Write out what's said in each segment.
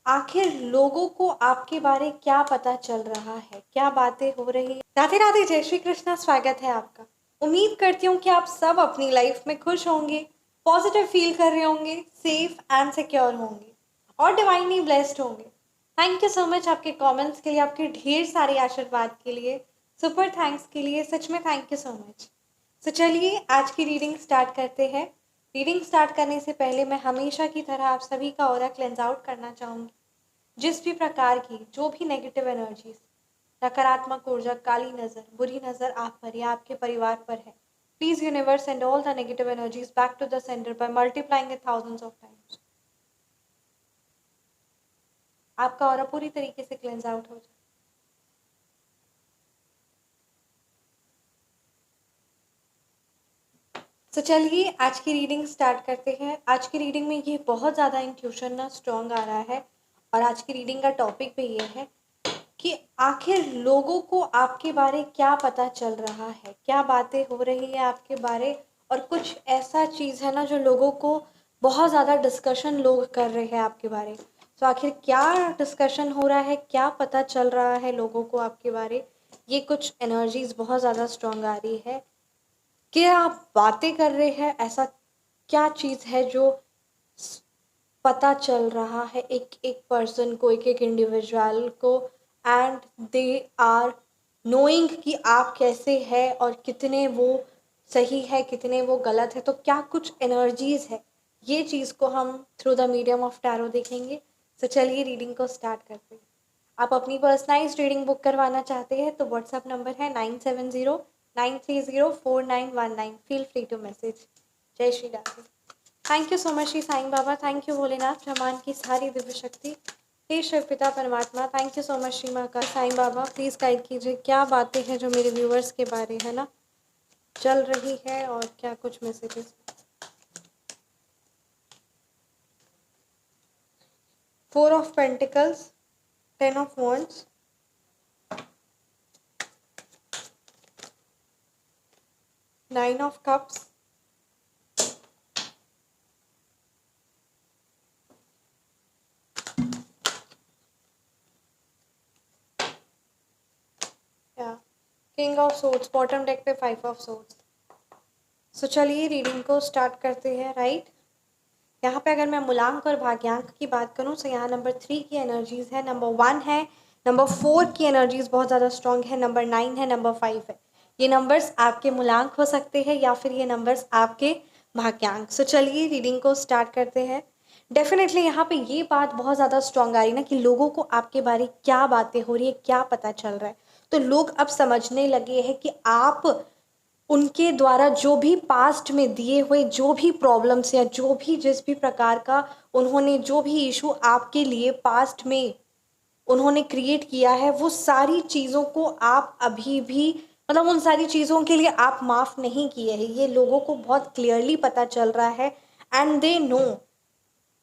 आखिर लोगों को आपके बारे क्या पता चल रहा है, क्या बातें हो रही है। राधे राधे, जय श्री कृष्णा। स्वागत है आपका। उम्मीद करती हूँ कि आप सब अपनी लाइफ में खुश होंगे, पॉजिटिव फील कर रहे होंगे, सेफ एंड सिक्योर होंगे और डिवाइनली ब्लेस्ड होंगे। थैंक यू सो मच आपके कमेंट्स के लिए, आपके ढेर सारे आशीर्वाद के लिए, सुपर थैंक्स के लिए। सच में थैंक यू सो मच। तो चलिए आज की रीडिंग स्टार्ट करते हैं। रीडिंग स्टार्ट करने से पहले मैं हमेशा की तरह आप सभी का ऑरा क्लेंस आउट करना चाहूँगी। जिस भी प्रकार की जो भी नेगेटिव एनर्जीज, नकारात्मक ऊर्जा, काली नज़र, बुरी नज़र आप पर या आपके परिवार पर है, please universe send all the negative energies back to the centre by multiplying it thousands of times. आपका ऑरा पूरी तरीके से क्लेंस आउट हो जाए। तो चलिए आज की रीडिंग स्टार्ट करते हैं। आज की रीडिंग में ये बहुत ज़्यादा इंट्यूशन ना स्ट्रॉन्ग आ रहा है और आज की रीडिंग का टॉपिक भी ये है कि आखिर लोगों को आपके बारे क्या पता चल रहा है, क्या बातें हो रही है आपके बारे। और कुछ ऐसा चीज़ है ना जो लोगों को बहुत ज़्यादा डिस्कशन लोग कर रहे हैं आपके बारे। तो आखिर क्या डिस्कशन हो रहा है, क्या पता चल रहा है लोगों को आपके बारे। ये कुछ एनर्जीज बहुत ज़्यादा स्ट्रॉन्ग आ रही है कि आप बातें कर रहे हैं। ऐसा क्या चीज़ है जो पता चल रहा है एक एक पर्सन को, एक एक इंडिविजुअल को, एंड दे आर नोइंग कि आप कैसे हैं और कितने वो सही है, कितने वो गलत है। तो क्या कुछ एनर्जीज है, ये चीज़ को हम through the medium of tarot देखेंगे। तो चलिए रीडिंग को स्टार्ट करते हैं। आप अपनी पर्सनलाइज्ड रीडिंग बुक करवाना चाहते हैं तो व्हाट्सएप नंबर है 9709304919। Feel free to message. जय Shri Radhe. Thank you so much Shri Sai Baba, thank you Bholenath ब्रह्मांड की सारी दिव्य शक्ति, हे शिव पिता परमात्मा। Thank you so much Shri माँ का साईं बाबा। प्लीज़ गाइड कीजिए क्या बातें हैं जो मेरे व्यूअर्स के बारे है ना चल रही है और क्या कुछ messages. 4 of pentacles, 10 of wands, nine of cups, king of swords, bottom deck पे 5 ऑफ सोर्ड्स। सो चलिए रीडिंग को स्टार्ट करते हैं। राइट, यहाँ पे अगर मैं मूलांक और भाग्यांक की बात करूँ तो यहाँ नंबर 3 की एनर्जीज है, नंबर 1 है, नंबर 4 की एनर्जीज बहुत ज़्यादा स्ट्रॉन्ग है, नंबर 9 है, नंबर 5 है। ये नंबर्स आपके मूलांक हो सकते हैं या फिर ये नंबर्स आपके भाग्यांक। सो चलिए रीडिंग को स्टार्ट करते हैं। डेफिनेटली यहाँ पे ये बात बहुत ज़्यादा स्ट्रॉन्ग आ रही ना कि लोगों को आपके बारे क्या बातें हो रही है, क्या पता चल रहा है। तो लोग अब समझने लगे हैं कि आप उनके द्वारा जो भी पास्ट में दिए हुए जो भी प्रॉब्लम्स या जो भी जिस भी प्रकार का उन्होंने जो भी इशू आपके लिए पास्ट में उन्होंने क्रिएट किया है, वो सारी चीज़ों को आप अभी भी मतलब उन सारी चीज़ों के लिए आप माफ़ नहीं किए हैं। ये लोगों को बहुत क्लियरली पता चल रहा है एंड दे नो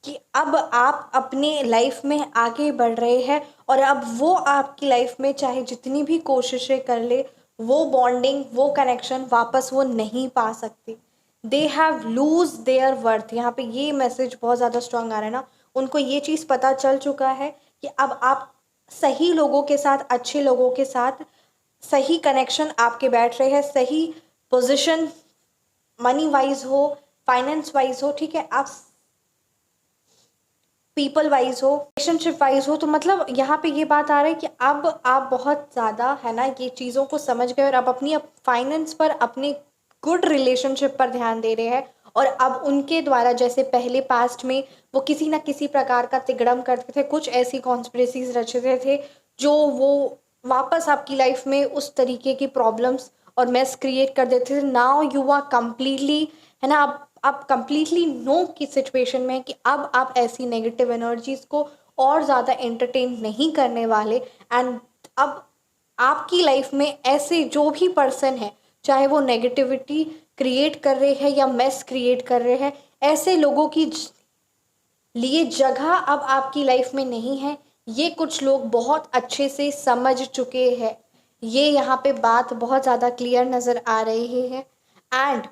कि अब आप अपने लाइफ में आगे बढ़ रहे हैं और अब वो आपकी लाइफ में चाहे जितनी भी कोशिशें कर ले, वो बॉन्डिंग, वो कनेक्शन वापस वो नहीं पा सकती। They have lose their worth. यहाँ पे ये मैसेज बहुत ज़्यादा स्ट्रांग आ रहा है ना, उनको ये चीज़ पता चल चुका है कि अब आप सही लोगों के साथ, अच्छे लोगों के साथ सही कनेक्शन आपके बैठ रहे हैं, सही पोजीशन मनी वाइज हो, फाइनेंस वाइज हो, ठीक है, आप पीपल वाइज हो, रिलेशनशिप वाइज हो। तो मतलब यहाँ पे ये बात आ रहा है कि अब आप बहुत ज़्यादा है ना ये चीज़ों को समझ गए और अब अपनी फाइनेंस पर, अपने गुड रिलेशनशिप पर ध्यान दे रहे हैं। और अब उनके द्वारा जैसे पहले पास्ट में वो किसी ना किसी प्रकार का तिगड़म करते थे, कुछ ऐसी कॉन्स्पिरेसीज रचते थे जो वो वापस आपकी लाइफ में उस तरीके की प्रॉब्लम्स और मेस क्रिएट कर देते थे। नाउ यू आर कम्प्लीटली है ना, अब आप कम्प्लीटली नो की सिचुएशन में है कि अब आप ऐसी नेगेटिव एनर्जीज को और ज़्यादा एंटरटेन नहीं करने वाले। एंड अब आपकी लाइफ में ऐसे जो भी पर्सन है, चाहे वो नेगेटिविटी क्रिएट कर रहे हैं या मेस क्रिएट कर रहे हैं, ऐसे लोगों की लिए जगह अब आपकी लाइफ में नहीं है। ये कुछ लोग बहुत अच्छे से समझ चुके हैं। ये यहाँ पे बात बहुत ज़्यादा क्लियर नज़र आ रही है। एंड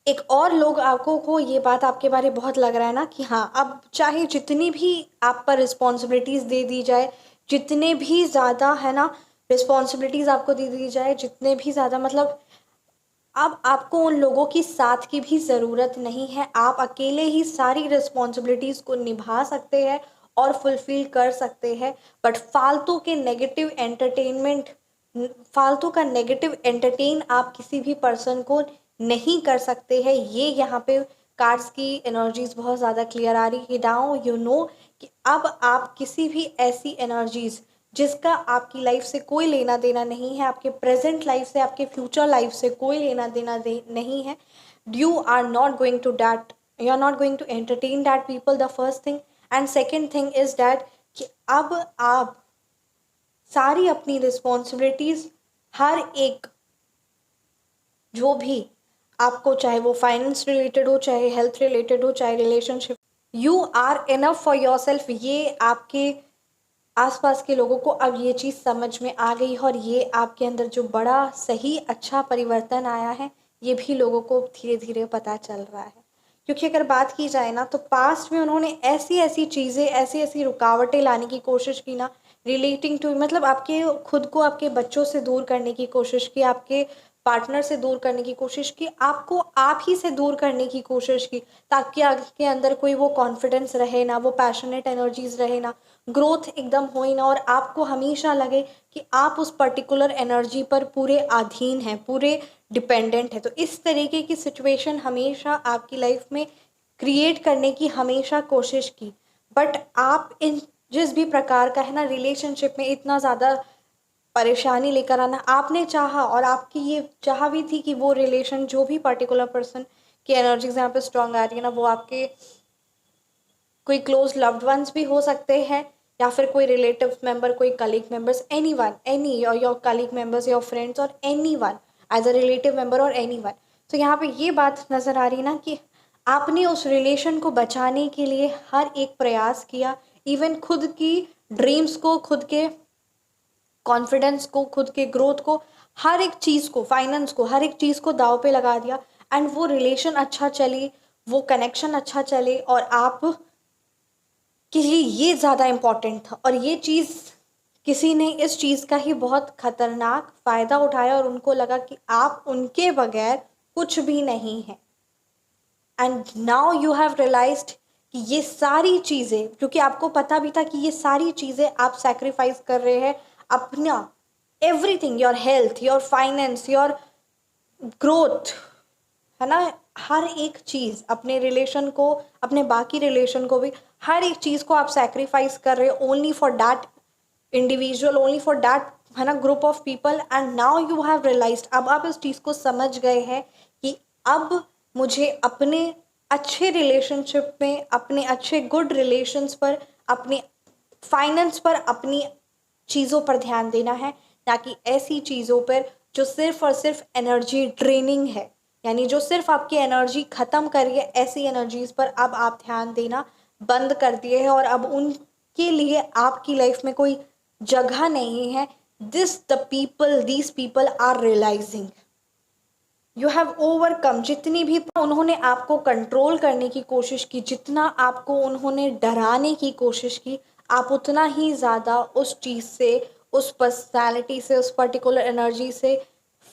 एक और लोग आपको को ये बात आपके बारे में बहुत लग रहा है ना कि हाँ, अब चाहे जितनी भी आप पर रिस्पॉन्सिबिलिटीज़ दे दी जाए, जितने भी ज़्यादा है ना रिस्पॉन्सिबिलिटीज़ आपको दे दी जाए, जितने भी ज़्यादा मतलब अब आपको उन लोगों की साथ की भी ज़रूरत नहीं है। आप अकेले ही सारी रिस्पॉन्सिबिलिटीज़ को निभा सकते हैं और फुलफ़िल कर सकते हैं। बट फालतू के नेगेटिव एंटरटेनमेंट, फालतू का नेगेटिव एंटरटेन आप किसी भी पर्सन को नहीं कर सकते हैं। ये यहाँ पे कार्ड्स की एनर्जीज़ बहुत ज़्यादा क्लियर आ रही है। नाउ यू नो कि अब आप किसी भी ऐसी एनर्जीज़ जिसका आपकी लाइफ से कोई लेना देना नहीं है, आपके प्रेजेंट लाइफ से, आपके फ्यूचर लाइफ से कोई लेना देना नहीं है, you are not going to that, you are not going to entertain that people, the first thing. And second thing is that कि अब आप सारी अपनी रिस्पॉन्सिबिलिटीज़, हर एक जो भी आपको, चाहे वो फाइनेंस रिलेटेड हो, चाहे हेल्थ रिलेटेड हो, चाहे relationship, you are enough for yourself. ये आपके आसपास के लोगों को अब ये चीज़ समझ में आ गई है और ये आपके अंदर जो बड़ा सही अच्छा परिवर्तन आया है, ये भी लोगों को धीरे धीरे पता चल रहा है। क्योंकि अगर बात की जाए ना, तो पास्ट में उन्होंने ऐसी ऐसी चीज़ें, ऐसी ऐसी रुकावटें लाने की कोशिश की ना, रिलेटिंग टू मतलब आपके खुद को आपके बच्चों से दूर करने की कोशिश की, आपके पार्टनर से दूर करने की कोशिश की, आपको आप ही से दूर करने की कोशिश की, ताकि आपके अंदर कोई वो कॉन्फिडेंस रहे ना, वो पैशनेट एनर्जीज रहे ना, ग्रोथ एकदम हो ही ना, और आपको हमेशा लगे कि आप उस पर्टिकुलर एनर्जी पर पूरे अधीन हैं, पूरे डिपेंडेंट है। तो इस तरीके की सिचुएशन हमेशा आपकी लाइफ में क्रिएट करने की हमेशा कोशिश की। बट आप इन जिस भी प्रकार का है ना रिलेशनशिप में इतना ज़्यादा परेशानी लेकर आना आपने चाहा, और आपकी ये चाह भी थी कि वो रिलेशन, जो भी पर्टिकुलर पर्सन की एनर्जीज यहाँ पे स्ट्रांग आ रही है ना, वो आपके कोई क्लोज लव्ड वंस भी हो सकते हैं, या फिर कोई रिलेटिव मेंबर, कोई colleague members, any one, any your colleague members, your friends, और any one as a relative member और एनी वन। तो यहाँ पे ये बात नज़र आ रही ना कि आपने उस रिलेशन को बचाने के लिए हर एक प्रयास किया, इवन खुद की ड्रीम्स को, खुद के कॉन्फिडेंस को, खुद के ग्रोथ को, हर एक चीज़ को, फाइनेंस को, हर एक चीज़ को दाव पे लगा दिया। एंड वो रिलेशन अच्छा चली, वो कनेक्शन अच्छा चले, और आप के लिए ये ज़्यादा इम्पॉर्टेंट था। और ये चीज़ किसी ने इस चीज़ का ही बहुत ख़तरनाक फ़ायदा उठाया, और उनको लगा कि आप उनके बगैर कुछ भी नहीं है। And now you have realised कि ये सारी चीज़ें, क्योंकि आपको पता भी था कि ये सारी चीज़ें आप सैक्रिफाइस कर रहे हैं अपना, everything, your health, your finance, your growth, है ना, हर एक चीज़, अपने रिलेशन को, अपने बाकी रिलेशन को भी, हर एक चीज़ को आप सैक्रिफाइस कर रहे हो only for that individual, only for that, है ना, group of people. And now you have realised, अब आप इस चीज़ को समझ गए हैं कि अब मुझे अपने अच्छे रिलेशनशिप में, अपने अच्छे गुड रिलेशंस पर, अपने फाइनेंस पर, अपनी चीज़ों पर ध्यान देना है, ताकि ऐसी चीज़ों पर जो सिर्फ और सिर्फ एनर्जी ड्रेनिंग है, यानी जो सिर्फ आपकी एनर्जी ख़त्म कर रही है, ऐसी एनर्जीज़ पर अब आप ध्यान देना बंद कर दिए हैं, और अब उनके लिए आपकी लाइफ में कोई जगह नहीं है। These people are realising you have overcome, जितनी भी उन्होंने आपको कंट्रोल करने की कोशिश की, जितना आपको उन्होंने डराने की कोशिश की, आप उतना ही ज़्यादा उस चीज़ से, उस पर्सनैलिटी से, उस पर्टिकुलर एनर्जी से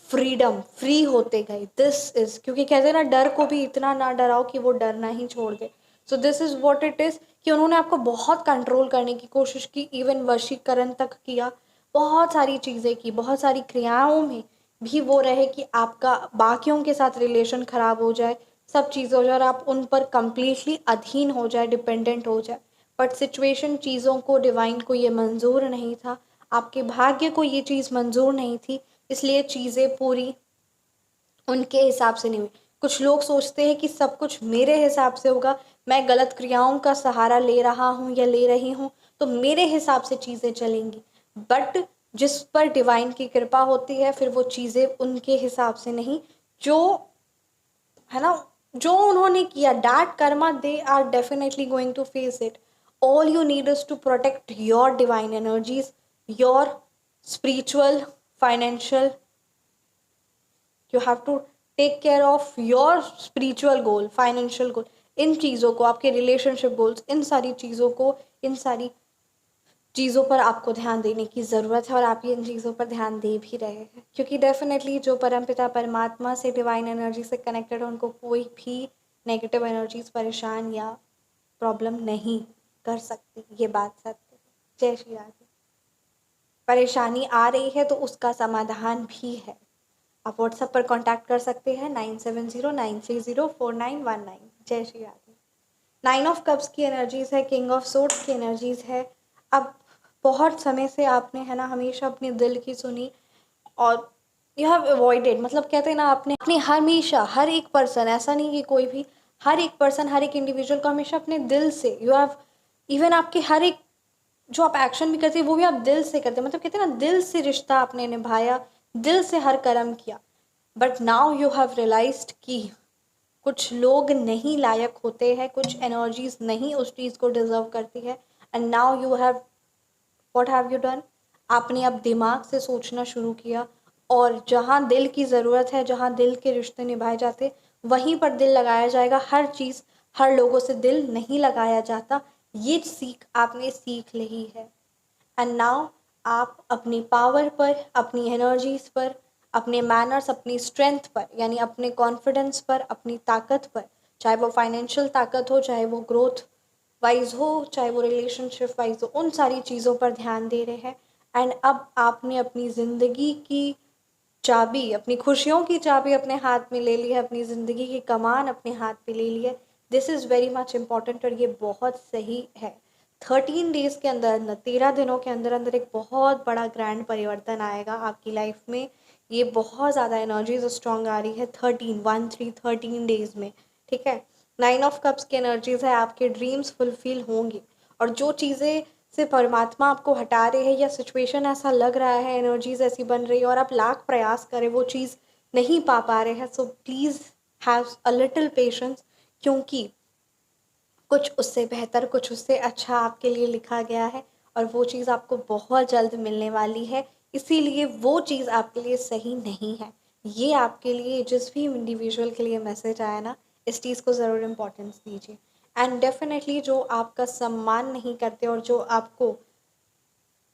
फ्री होते गए। दिस इज़, क्योंकि कहते हैं ना, डर को भी इतना ना डराओ कि वो डरना ही छोड़ दे। So this is what it is कि उन्होंने आपको बहुत कंट्रोल करने की कोशिश की, इवन वशीकरण तक किया, बहुत सारी चीज़ें की, बहुत सारी क्रियाओं में भी वो रहे कि आपका बाकियों के साथ रिलेशन ख़राब हो जाए, सब चीज़ हो जाए, और आप उन पर कम्प्लीटली अधीन हो जाए, डिपेंडेंट हो जाए। बट सिचुएशन, चीज़ों को, डिवाइन को ये मंजूर नहीं था, आपके भाग्य को ये चीज़ मंजूर नहीं थी, इसलिए चीज़ें पूरी उनके हिसाब से नहीं हुई। कुछ लोग सोचते हैं कि सब कुछ मेरे हिसाब से होगा, मैं गलत क्रियाओं का सहारा ले रहा हूँ या ले रही हूँ, तो मेरे हिसाब से चीज़ें चलेंगी। बट जिस पर डिवाइन की कृपा होती है, फिर वो चीज़ें उनके हिसाब से नहीं, जो, है ना, जो उन्होंने किया, that karma, they are definitely going to face it. All you need is to protect your divine energies, your spiritual, financial, you have to take care of your spiritual goal, financial goal, इन चीज़ों को, आपके relationship goals, इन सारी चीज़ों को, इन सारी चीज़ों पर आपको ध्यान देने की ज़रूरत है और आप ये इन चीज़ों पर ध्यान दे भी रहे हैं, क्योंकि डेफिनेटली जो परमपिता परमात्मा से, डिवाइन एनर्जी से कनेक्टेड है, उनको कोई भी नेगेटिव एनर्जीज परेशान या प्रॉब्लम नहीं कर सकती। ये बात सत्य है। जय श्री राधे। परेशानी आ रही है तो उसका समाधान भी है। आप व्हाट्सएप पर कांटेक्ट कर सकते हैं 9709304919। जय श्री राधे। 9 ऑफ कप्स की एनर्जीज है, किंग ऑफ सोर्ड्स की एनर्जीज है। अब बहुत समय से आपने, है ना, हमेशा अपने दिल की सुनी और यू हैव अवॉइडेड, मतलब कहते हैं ना, आपने अपनी हमेशा हर एक पर्सन, ऐसा नहीं कि कोई भी, हर एक पर्सन, हर एक इंडिविजुअल को हमेशा अपने दिल से, यू हैव, इवन आपके हर एक जो आप एक्शन भी करते हैं वो भी आप दिल से करते हैं, मतलब कहते हैं ना, दिल से रिश्ता आपने निभाया, दिल से हर कर्म किया। But now you have realised कि कुछ लोग नहीं लायक होते हैं, कुछ एनर्जीज नहीं उस चीज़ को डिजर्व करती है। And now you have, what have you done, आपने अब दिमाग से सोचना शुरू किया, और जहाँ दिल की ज़रूरत है, जहाँ दिल के रिश्ते निभाए जाते, वहीं पर दिल लगाया जाएगा। हर चीज़, हर लोगों से दिल नहीं लगाया जाता। ये सीख आपने सीख ली है। एंड नाउ आप अपनी पावर पर, अपनी एनर्जीज पर, अपने मैनर्स, अपनी स्ट्रेंथ पर, यानी अपने कॉन्फिडेंस पर, अपनी ताकत पर, चाहे वो फाइनेंशियल ताकत हो, चाहे वो ग्रोथ वाइज हो, चाहे वो रिलेशनशिप वाइज हो, उन सारी चीज़ों पर ध्यान दे रहे हैं। एंड अब आपने अपनी ज़िंदगी की चाबी, अपनी खुशियों की चाबी अपने हाथ में ले ली है, अपनी ज़िंदगी की कमान अपने हाथ में ले ली है। This is very much important और ये बहुत सही है। 13 डेज के अंदर अंदर, 13 दिनों के अंदर अंदर एक बहुत बड़ा ग्रैंड परिवर्तन आएगा आपकी लाइफ में। ये बहुत ज़्यादा एनर्जीज स्ट्रॉन्ग आ रही है 13 डेज में, ठीक है। 9 ऑफ कप्स की एनर्जीज है, आपके ड्रीम्स फुलफिल होंगे, और जो चीज़ें से परमात्मा आपको हटा रहे हैं, या सिचुएशन ऐसा लग रहा है, एनर्जीज ऐसी बन रही है और आप लाख प्रयास करें वो चीज़ नहीं पा रहे हैं, so please have a little patience, क्योंकि कुछ उससे बेहतर, कुछ उससे अच्छा आपके लिए लिखा गया है, और वो चीज़ आपको बहुत जल्द मिलने वाली है। इसीलिए वो चीज़ आपके लिए सही नहीं है। ये आपके लिए, जिस भी इंडिविजुअल के लिए मैसेज आया ना, इस चीज़ को ज़रूर इम्पोर्टेंस दीजिए। एंड डेफिनेटली जो आपका सम्मान नहीं करते और जो आपको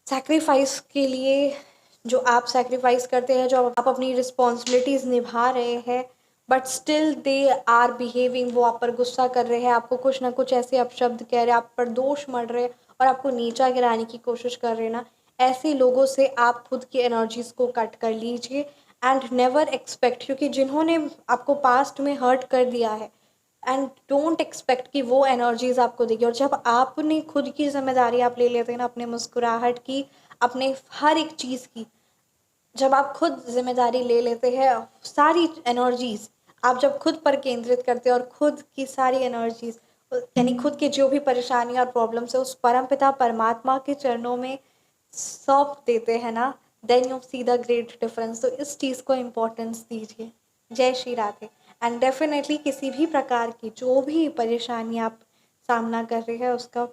सैक्रिफाइस के लिए, जो आप सैक्रिफाइस करते हैं, जो आप अपनी रिस्पॉन्सिबिलिटीज़ निभा रहे हैं, but still they are behaving, वो आप पर गुस्सा कर रहे हैं, आपको कुछ ना कुछ ऐसे अपशब्द कह रहे हैं, आप पर दोष मढ़ रहे हैं और आपको नीचा गिराने की कोशिश कर रहे हैं ना, ऐसे लोगों से आप खुद की एनर्जीज़ को कट कर लीजिए। एंड नेवर एक्सपेक्ट, क्योंकि जिन्होंने आपको पास्ट में हर्ट कर दिया है, एंड डोंट एक्सपेक्ट कि वो एनर्जीज आपको देगी। और जब आपने खुद की जिम्मेदारी आप ले लेते हैं ना, अपने मुस्कुराहट की, अपने हर एक चीज़ की, जब आप खुद जिम्मेदारी ले लेते हैं, सारी एनर्जीज आप जब खुद पर केंद्रित करते हैं और खुद की सारी एनर्जीज, यानी खुद की जो भी परेशानियां और प्रॉब्लम्स है, उस परमपिता परमात्मा के चरणों में सौंप देते हैं ना, then you see the great difference. तो इस चीज़ को इम्पोर्टेंस दीजिए। जय श्री राधे। एंड डेफिनेटली किसी भी प्रकार की जो भी परेशानी आप सामना कर रहे हैं उसका,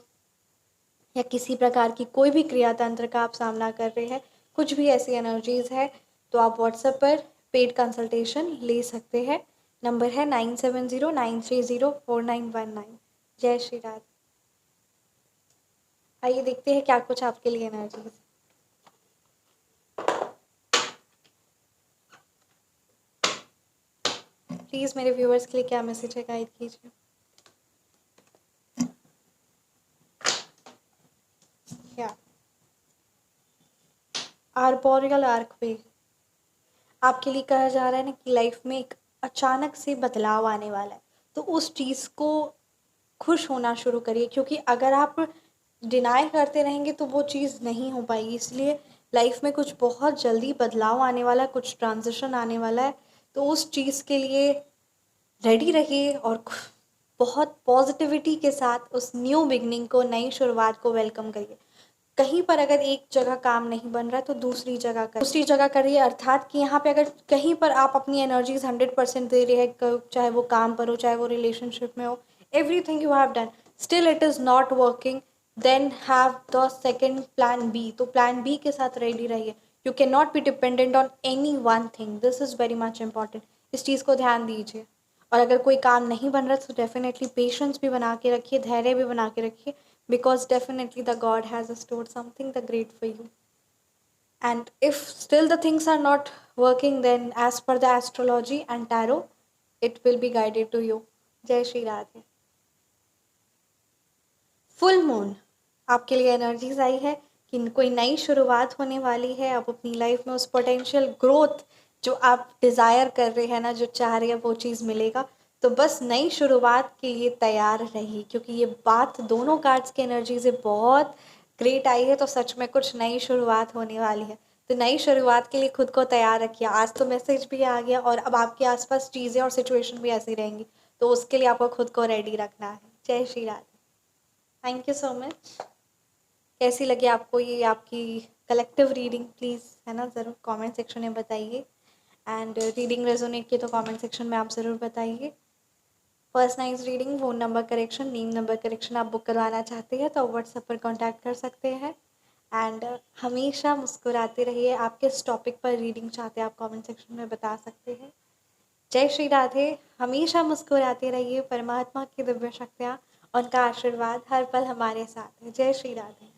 या किसी प्रकार की कोई भी क्रिया तंत्र का आप सामना कर रहे हैं, कुछ भी ऐसी एनर्जीज है, तो आप व्हाट्सएप पर पेड कंसल्टेशन ले सकते हैं। नंबर है 9709304919। जय श्री राधे। आइए देखते हैं क्या कुछ आपके लिए एनर्जीज। प्लीज़ मेरे व्यूअर्स के लिए क्या मैसेज है, गाइड कीजिए। क्या आर्बोरियल आर्कवे आपके लिए कहा जा रहा है ना कि लाइफ में एक अचानक से बदलाव आने वाला है, तो उस चीज़ को खुश होना शुरू करिए, क्योंकि अगर आप डिनाई करते रहेंगे तो वो चीज़ नहीं हो पाएगी। इसलिए लाइफ में कुछ बहुत जल्दी बदलाव आने वाला है, कुछ ट्रांजिशन आने वाला है, तो उस चीज़ के लिए रेडी रहिए और बहुत पॉजिटिविटी के साथ उस न्यू बिगनिंग को, नई शुरुआत को वेलकम करिए। कहीं पर अगर एक जगह काम नहीं बन रहा है तो दूसरी जगह करिए, अर्थात कि यहाँ पे अगर कहीं पर आप अपनी एनर्जीज 100% दे रहे हैं, चाहे वो काम पर हो, चाहे वो रिलेशनशिप में हो, everything you have done, still it is not working, then have the second plan B. तो प्लान बी के साथ रेडी रहिए। You can not be dependent on any one thing, this is very much important. इस चीज़ को ध्यान दीजिए। और अगर कोई काम नहीं बन रहा तो डेफिनेटली पेशेंस भी बना के रखिए, धैर्य भी बना के रखिए, because definitely the God has stored something the great for you. And if still the things are not working, then as per the astrology and tarot, it will be guided to you. जय Shri Radhe. Full moon आपके लिए energies आई है कि कोई नई शुरुआत होने वाली है। आप अपनी लाइफ में उस पोटेंशियल ग्रोथ जो आप डिज़ायर कर रहे हैं ना, जो चाह रहे हैं, वो चीज़ मिलेगा। तो बस नई शुरुआत के लिए तैयार रहिए, क्योंकि ये बात दोनों कार्ड्स की एनर्जी से बहुत ग्रेट आई है। तो सच में कुछ नई शुरुआत होने वाली है। तो नई शुरुआत के लिए खुद को तैयार रखिए। आज तो मैसेज भी आ गया और अब आपके आसपास चीज़ें और सिचुएशन भी ऐसी रहेंगी, तो उसके लिए आपको खुद को रेडी रखना है। जय Shri Radhe. Thank you so much. कैसी लगी आपको ये आपकी कलेक्टिव रीडिंग, प्लीज़ है ना ज़रूर कमेंट सेक्शन में बताइए। एंड रीडिंग रेजोनेट की तो कमेंट सेक्शन में आप ज़रूर बताइए। Personalise reading, phone number correction, name number correction आप बुक करवाना चाहते हैं तो व्हाट्सएप पर कॉन्टैक्ट कर सकते हैं। एंड हमेशा मुस्कुराते रहिए। आप किस टॉपिक पर रीडिंग चाहते हैं आप कमेंट सेक्शन में बता सकते हैं। जय श्री राधे। हमेशा मुस्कुराते रहिए। परमात्मा की दिव्य शक्तियाँ, उनका आशीर्वाद हर पल हमारे साथ है। जय श्री राधे।